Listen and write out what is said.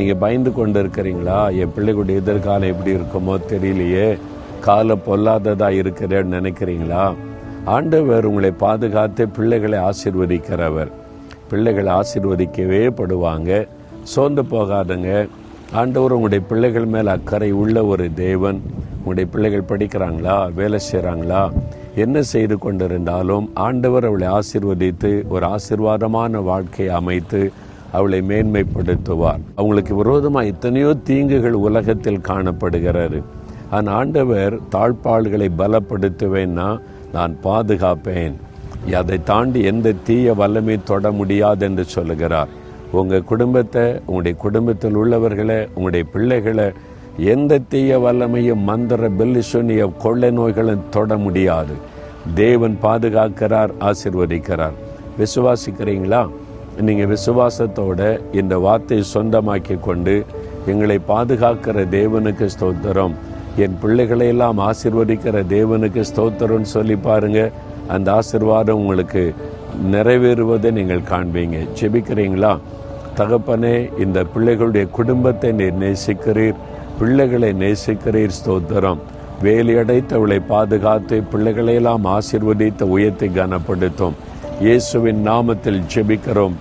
நீங்கள் பயந்து கொண்டு இருக்கிறீங்களா? என் பிள்ளைகளுடைய எதிர்காலம் எப்படி இருக்குமோ தெரியலையே, காலம் பொல்லாததாக இருக்கிறேன்னு நினைக்கிறீங்களா? ஆண்டவர் உங்களை பாதுகாத்து பிள்ளைகளை ஆசீர்வதிக்கிறவர். பிள்ளைகளை ஆசீர்வதிக்கவே படுவாங்க. சோர்ந்து போகாதுங்க. ஆண்டவர் உங்களுடைய பிள்ளைகள் மேல் அக்கறை உள்ள ஒரு தேவன். உங்களுடைய பிள்ளைகள் படிக்கிறாங்களா, வேலை செய்கிறாங்களா, என்ன செய்து கொண்டிருந்தாலும் ஆண்டவர் அவளை ஆசீர்வதித்து ஒரு ஆசீர்வாதமான வாழ்க்கையை அமைத்து அவளை மேன்மைப்படுத்துவார். அவங்களுக்கு விரோதமாக எத்தனையோ தீங்குகள் உலகத்தில் காணப்படுகிறது. ஆனால் ஆண்டவர் தாழ்பாள்களை பலப்படுத்துவேன்னா நான் பாதுகாப்பேன், அதை தாண்டி எந்த தீய வல்லமை தொட முடியாது என்று சொல்லுகிறார். உங்கள் குடும்பத்தை, உங்களுடைய குடும்பத்தில் உள்ளவர்களை, உங்களுடைய பிள்ளைகளை எந்த தீய வல்லமையும் மந்திர பெல்லிசோனிய கொள்ளை நோய்களும் தொட முடியாது. தேவன் பாதுகாக்கிறார், ஆசீர்வதிக்கிறார். விசுவாசிக்கிறீங்களா? நீங்கள் விசுவாசத்தோட இந்த வார்த்தையை சொந்தமாக்கி கொண்டு எங்களை பாதுகாக்கிற தேவனுக்கு ஸ்தோத்திரம், என் பிள்ளைகளையெல்லாம் ஆசீர்வதிக்கிற தேவனுக்கு ஸ்தோத்திரம்னு சொல்லி பாருங்க. அந்த ஆசீர்வாதம் உங்களுக்கு நிறைவேறுவதை நீங்கள் காண்பீங்க. ஜெபிக்கிறீங்களா? தகப்பனே, இந்த பிள்ளைகளுடைய குடும்பத்தை நீர் நேசிக்கிறீர், பிள்ளைகளை நேசிக்கிறீர், ஸ்தோத்திரம். வேலையடைத்தவளை பாதுகாத்து பிள்ளைகளையெல்லாம் ஆசீர்வதித்த உயர்த்தி கனப்படுத்தும். இயேசுவின் நாமத்தில் ஜெபிக்கிறோம்.